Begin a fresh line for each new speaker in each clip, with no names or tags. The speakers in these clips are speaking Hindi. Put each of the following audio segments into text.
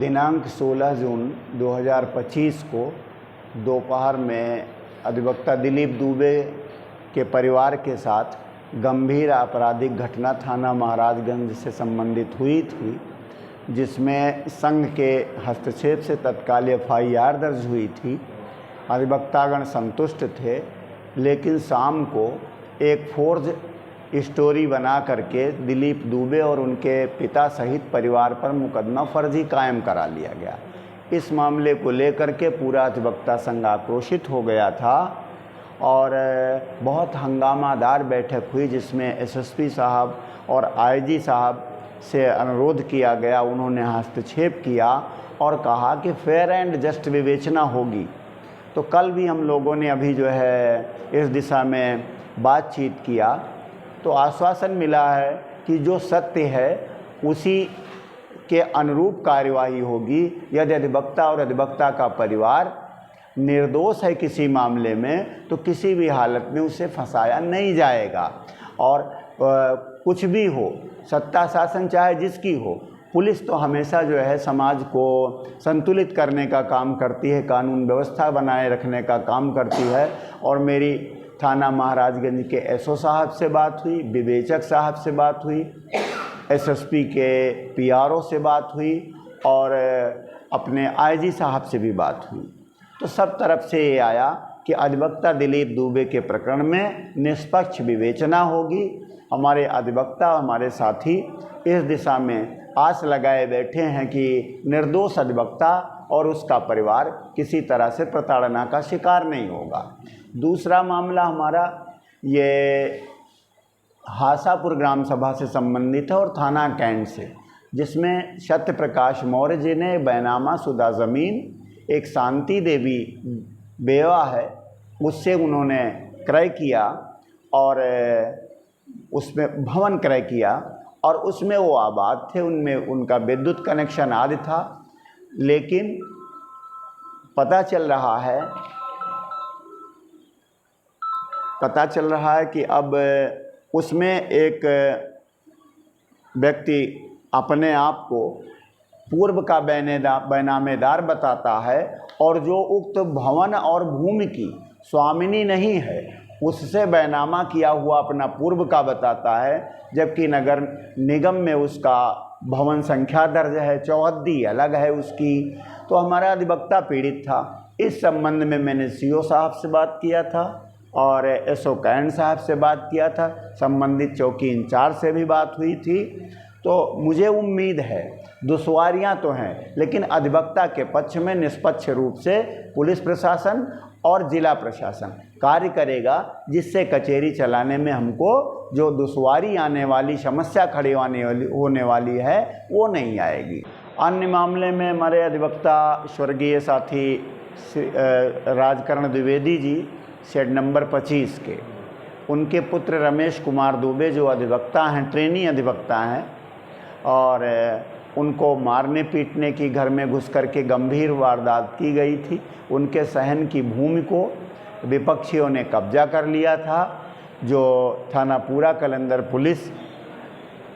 दिनांक 16 जून 2025 को दोपहर में अधिवक्ता दिलीप दुबे के परिवार के साथ गंभीर आपराधिक घटना थाना महाराजगंज से संबंधित हुई थी, जिसमें संघ के हस्तक्षेप से तत्काल एफआईआर दर्ज हुई थी। अधिवक्तागण संतुष्ट थे, लेकिन शाम को एक फोर्ज स्टोरी बना करके दिलीप दुबे और उनके पिता सहित परिवार पर मुकदमा फर्जी कायम करा लिया गया। इस मामले को लेकर के पूरा अधिवक्ता संघ आक्रोशित हो गया था और बहुत हंगामादार बैठक हुई, जिसमें एसएसपी साहब और आईजी साहब से अनुरोध किया गया। उन्होंने हस्तक्षेप किया और कहा कि फेयर एंड जस्ट विवेचना होगी। तो कल भी हम लोगों ने अभी जो है इस दिशा में बातचीत किया, तो आश्वासन मिला है कि जो सत्य है उसी के अनुरूप कार्यवाही होगी। यदि अधिवक्ता और अधिवक्ता का परिवार निर्दोष है किसी मामले में, तो किसी भी हालत में उसे फंसाया नहीं जाएगा। और कुछ भी हो, सत्ता शासन चाहे जिसकी हो, पुलिस तो हमेशा जो है समाज को संतुलित करने का काम करती है, कानून व्यवस्था बनाए रखने का काम करती है। और मेरी थाना महाराजगंज के एसओ साहब से बात हुई, विवेचक साहब से बात हुई, एसएसपी के पीआरओ से बात हुई और अपने आईजी साहब से भी बात हुई। तो सब तरफ से ये आया कि अधिवक्ता दिलीप दुबे के प्रकरण में निष्पक्ष विवेचना होगी। हमारे अधिवक्ता, हमारे साथी इस दिशा में आस लगाए बैठे हैं कि निर्दोष अधिवक्ता और उसका परिवार किसी तरह से प्रताड़ना का शिकार नहीं होगा। दूसरा मामला हमारा ये हासापुर ग्राम सभा से संबंधित है और थाना कैंट से, जिसमें सत्य प्रकाश मौर्य जी ने बैनामा शुदा ज़मीन एक शांति देवी बेवा है, उससे उन्होंने क्रय किया और उसमें भवन क्रय किया और उसमें वो आबाद थे, उनमें उनका विद्युत कनेक्शन आदि था। लेकिन पता चल रहा है कि अब उसमें एक व्यक्ति अपने आप को पूर्व का बैनामेदार बताता है और जो उक्त भवन और भूमि की स्वामिनी नहीं है, उससे बैनामा किया हुआ अपना पूर्व का बताता है, जबकि नगर निगम में उसका भवन संख्या दर्ज है, चौहद्दी अलग है उसकी। तो हमारा अधिवक्ता पीड़ित था। इस संबंध में मैंने सीओ साहब से बात किया था और एसओ कैंट साहब से बात किया था, संबंधित चौकी इंचार्ज से भी बात हुई थी। तो मुझे उम्मीद है, दुश्वारियां तो हैं, लेकिन अधिवक्ता के पक्ष में निष्पक्ष रूप से पुलिस प्रशासन और जिला प्रशासन कार्य करेगा, जिससे कचहरी चलाने में हमको जो दुश्वारी आने वाली, समस्या खड़ी होने वाली है, वो नहीं आएगी। अन्य मामले में हमारे अधिवक्ता स्वर्गीय साथी राजकरण द्विवेदी जी, शेड नंबर 25 के, उनके पुत्र रमेश कुमार दुबे जो अधिवक्ता हैं, ट्रेनी अधिवक्ता हैं, और उनको मारने पीटने की, घर में घुस करके गंभीर वारदात की गई थी। उनके सहन की भूमि को विपक्षियों ने कब्जा कर लिया था, जो थाना पूरा कलंदर पुलिस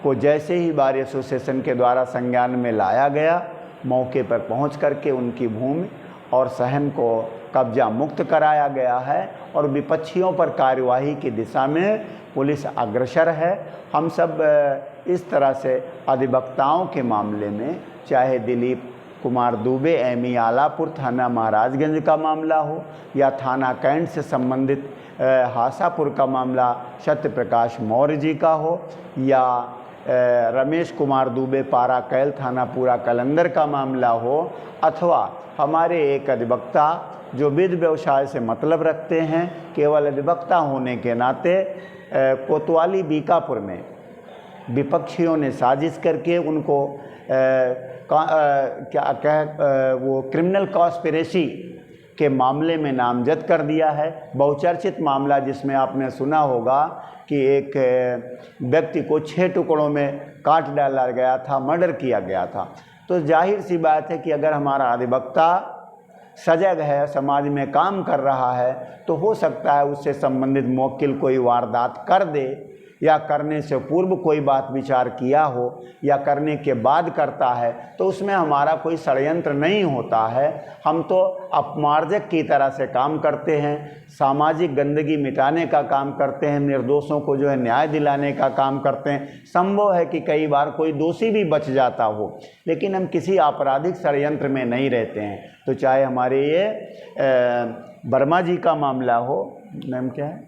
को जैसे ही बार एसोसिएशन के द्वारा संज्ञान में लाया गया, मौके पर पहुंच करके उनकी भूमि और सहन को कब्जा मुक्त कराया गया है और विपक्षियों पर कार्यवाही की दिशा में पुलिस अग्रसर है। हम सब इस तरह से अधिवक्ताओं के मामले में, चाहे दिलीप कुमार दुबे एमई आलापुर थाना महाराजगंज का मामला हो या थाना कैंट से संबंधित हासापुर का मामला सत्य प्रकाश मौर्य जी का हो, या रमेश कुमार दुबे पारा कैल थाना पूरा कलंदर का मामला हो, अथवा हमारे एक अधिवक्ता जो विधि व्यवसाय से मतलब रखते हैं, केवल अधिवक्ता होने के नाते कोतवाली बीकापुर में विपक्षियों ने साजिश करके उनको वो क्रिमिनल कॉन्स्पिरेसी के मामले में नामजद कर दिया है। बहुचर्चित मामला, जिसमें आपने सुना होगा कि एक व्यक्ति को 6 टुकड़ों में काट डाला गया था, मर्डर किया गया था। तो जाहिर सी बात है कि अगर हमारा अधिवक्ता सजग है, समाज में काम कर रहा है, तो हो सकता है उससे संबंधित मौकिल कोई वारदात कर दे या करने से पूर्व कोई बात विचार किया हो या करने के बाद करता है तो उसमें हमारा कोई षड्यंत्र नहीं होता है। हम तो अपमार्जक की तरह से काम करते हैं, सामाजिक गंदगी मिटाने का काम करते हैं, निर्दोषों को जो है न्याय दिलाने का काम करते हैं। संभव है कि कई बार कोई दोषी भी बच जाता हो, लेकिन हम किसी आपराधिक षड्यंत्र में नहीं रहते हैं। तो चाहे हमारे ये वर्मा जी का मामला हो, नाम क्या है,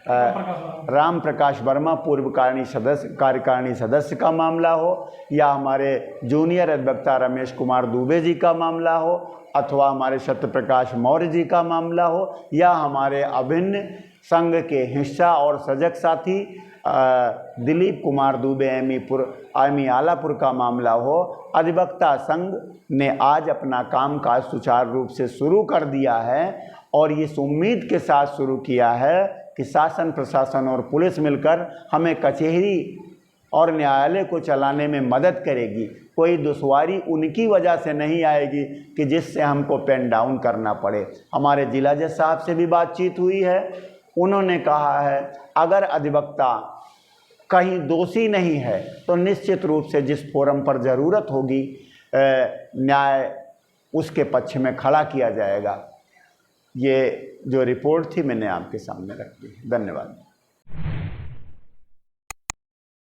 राम प्रकाश वर्मा पूर्व कार्यकारिणी सदस्य का मामला हो, या हमारे जूनियर अधिवक्ता रमेश कुमार दुबे जी का मामला हो, अथवा हमारे सत्यप्रकाश मौर्य जी का मामला हो, या हमारे अभिन्न संघ के हिस्सा और सजग साथी दिलीप कुमार दुबे एमी आलापुर का मामला हो, अधिवक्ता संघ ने आज अपना कामकाज सुचारू रूप से शुरू कर दिया है और इस उम्मीद के साथ शुरू किया है कि शासन प्रशासन और पुलिस मिलकर हमें कचहरी और न्यायालय को चलाने में मदद करेगी। कोई दुश्वारी उनकी वजह से नहीं आएगी कि जिससे हमको पेन डाउन करना पड़े। हमारे जिला जज साहब से भी बातचीत हुई है, उन्होंने कहा है अगर अधिवक्ता कहीं दोषी नहीं है तो निश्चित रूप से जिस फोरम पर ज़रूरत होगी न्याय उसके पक्ष में खड़ा किया जाएगा। ये जो रिपोर्ट थी मैंने आपके सामने रख दी। धन्यवाद।